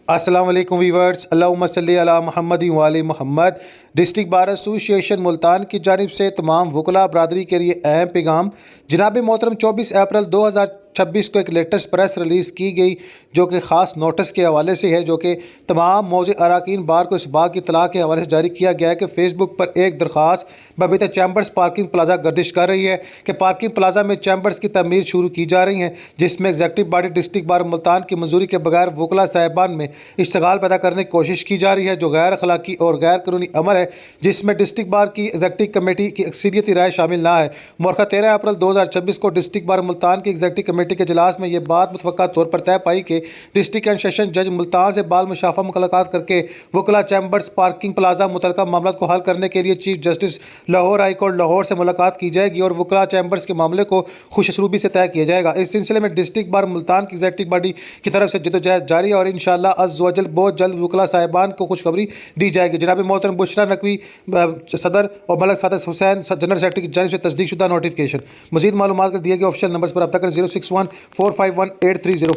अस्सलाम वालेकुम वीवर्स, अल्लाहुम्मा सल्ली अला मुहम्मद व आले Muhammad. District bar association Multan की जानिब से तमाम वकला बरदरी के लिए अहम पैगाम। जनाब मोहतरम 24 अप्रैल 2026 को एक लेटेस्ट प्रेस रिलीज़ की गई जो कि ख़ास नोटिस के हवाले से है, जो कि तमाम मौज़े अरकान बार को इस बात की इत्तला के हवाले से जारी किया गया है कि फ़ेसबुक पर एक दरख्वास्त बबीता चैम्बर्स पार्किंग प्लाजा गर्दिश कर रही है कि पार्किंग प्लाजा में चैम्बर्स की तमीर शुरू की जा रही है, जिसमें executive body district bar Multan की मंजूरी के बगैर वकला साहिबान में इश्तगाल पैदा करने की कोशिश की जा रही है, जो गैर अखलाकी और गैर कानूनी अमल है, जिसमें डिस्ट्रिक्ट बार की एग्जेक्टिव कमेटी की अक्सरियती राय शामिल ना है। मौका 13 अप्रैल 2026 को डिस्ट्रिक्ट बार मुल्तान की एग्जेक्टिव कमेटी के इजलास में यह बात मुतफ़क्का तौर पर तय पाई कि डिस्ट्रिक्ट एंड सेशन जज मुल्तान से बाल मुशाफा मुलाकात करके वकला चैम्बर्स पार्किंग प्लाजा मुतलका मामला को हल करने के लिए chief justice Lahore high court Lahore से मुलाकात की जाएगी और वकला चैम्बर्स के मामले को खुशरूबी से तय किया जाएगा। इस सिलसिले में डिस्ट्रिक्ट बार मुल्तान की एग्जेक्टिव बॉडी की तरफ से जदोजहद जारी है और इंशाअल्लाह अज़्ज़ व जल बहुत जल्द वकला साहिबान को खुशखबरी दी जाएगी। जनाब मोहतरम बुशरा नकवी सदर और मलक सादत हुसैन जनरल सेक्रेटरी की जानिब से तस्दीक शुदा नोटिफिकेशन। मज़ीद मालूमात कर दिए गए ऑफिशियल नंबर पर रब्ता करें 061 451 8304।